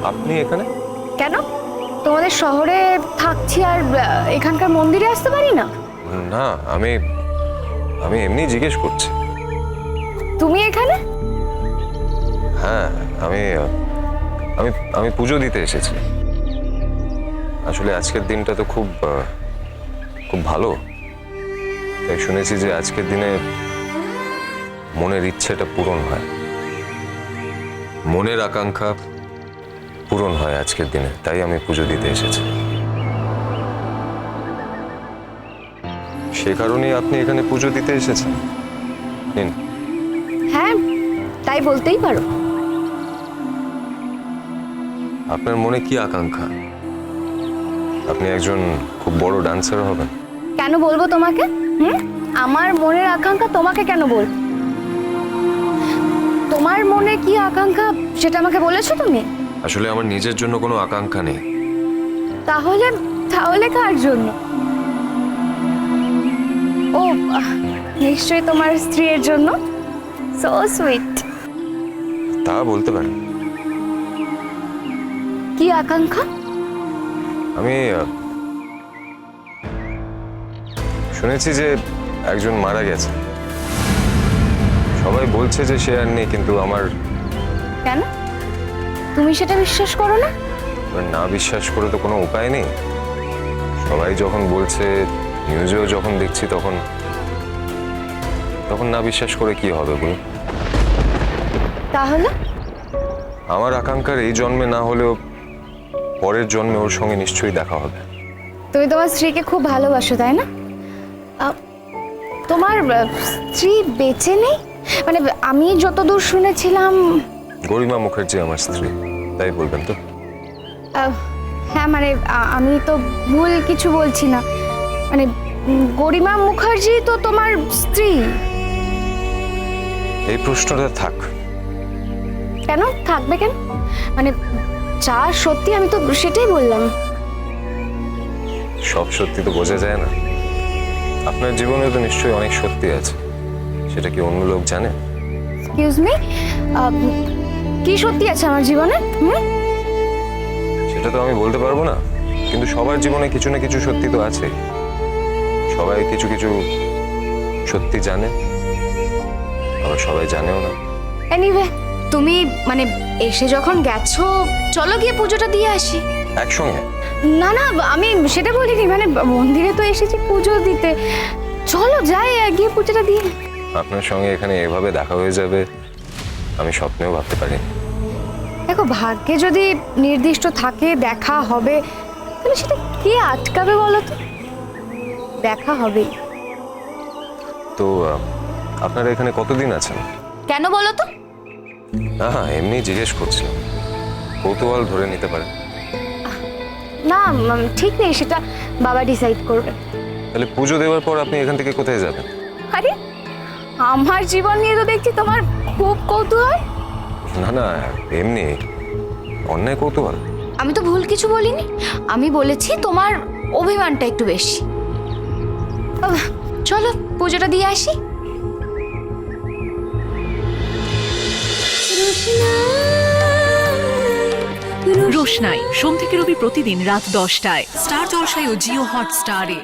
আপনি এখানে? কেন? তোমাদের শহরে থাকছি আর এখানকার মন্দিরে আসতে পারি না? না, আমি আমি এমনি জিজ্ঞেস করছি। তুমি এখানে? হ্যাঁ, আমি আমি আমি পুজো দিতে এসেছি। আসলে আজকের দিনটা তো খুব খুব ভালো। তাই শুনেছি যে আজকের দিনে মনের ইচ্ছেটা পূরণ হয়, মনের আকাঙ্ক্ষা পূরণ হয় আজকের দিনে। তাই আমি পুজো দিতে এসেছি। সে কারণেই আপনি এখানে পুজো দিতে এসেছেন। নিন। হ্যাঁ, তাই বলতেই পারো। আপনার মনে কি আকাঙ্ক্ষা? আপনি একজন খুব বড় ডান্সার হবেন? কেন বলবো তোমাকে? আমার মনের আকাঙ্ক্ষা তোমাকে কেন বল? তোমার মনে কি আকাঙ্ক্ষা সেটা আমাকে বলেছো তুমি? আসলে আমার নিজের জন্য কোনো আকাঙ্ক্ষা নেই। তাহলে তাহলে কার জন্য? ও, নিশ্চয়ই তোমার স্ত্রীর জন্য। So sweet. তা বলতে পারেন। কি আকাঙ্ক্ষা? আমি শুনেছি যে একজন মারা গেছে। সবাই বলছে যে সে আর নেই, কিন্তু আমার কেন? তুমি সেটা বিশ্বাস করো না? না বিশ্বাস করে তো কোনো উপায় নেই। সবাই যখন বলছে, নিউজেও যখন দেখছি, তখন তখন না বিশ্বাস করে কি হবে বলুন? তাহলে আমার আকাঙ্ক্ষার এই জন্মে না হলেও পরের জন্মে ওর সঙ্গে নিশ্চয়ই দেখা হবে। তুমি তোমার স্ত্রীকে খুব ভালোবাসো, তাই না? তোমার স্ত্রী বেঁচে নেই? মানে আমি যতদূর শুনেছিলাম। গরিমা মুখার্জি আমার স্ত্রী, তাই বলবেন তো? হ্যাঁ, মানে আমি তো ভুল কিছু বলছি না। মানে গরিমা মুখার্জি তো তোমার স্ত্রী। এই প্রশ্নটা থাক। কেন থাকবে? কেন? মানে যা সত্যি আমি তো সেটাই বললাম। সব সত্যি তো বোঝা যায় না। আপনার জীবনে তো নিশ্চয়ই অনেক সত্যি আছে, সেটা কি অন্য লোক জানে? এক্সকিউজ মি, কি সত্যি আছে আমার জীবনে? সেটা তো আমি বলতে পারবো না, কিন্তু সবার জীবনে কিছু না কিছু সত্যি তো আছে। সবাই কিছু কিছু সত্যি জানে, আবার সবাই জানেও না। এনিওয়ে, তুমি মানে এসে যখন গেছো, চলো গিয়ে পুজোটা দিয়ে আসি একসঙ্গে? না না, আমি সেটা বলিনি। মানে মন্দিরে তো এসেছি পুজো দিতে, চলো যাই গিয়ে পুজোটা দিয়ে। আপনার সঙ্গে এখানে এভাবে দেখা হয়ে যাবে আমি স্বপ্নেও ভাবতে পারিনি। দেখো, ভাগ্যে যদি নির্দিষ্ট থাকে দেখা হবে, তাহলে সেটা কে আটকাবে বলো তো? দেখা হবেই। তো আপনারা এখানে কতদিন আছেন? কেন বলো তো? না, এমনি জিজ্ঞেস করছিলাম, কৌতূহল ধরে নিতে পারে। না, ঠিক নেই, সেটা বাবা ডিসাইড করবে। তাহলে পুজো দেওয়ার পর আপনি এখান থেকে কোথায় যাবেন? আরে, আমার জীবন নিয়ে তো দেখছি তোমার খুব কৌতূহল। না না, এমনি অন্যায় কৌতূহল। আমি তো ভুল কিছু বলিনি, আমি বলেছি তোমার অভিমানটা একটু বেশি। চলো পুজোটা দিয়ে আসি। রোশনাই সোম থেকে রবি প্রতিদিন রাত 10টায় স্টার জলসায় ও জিও হটস্টারে।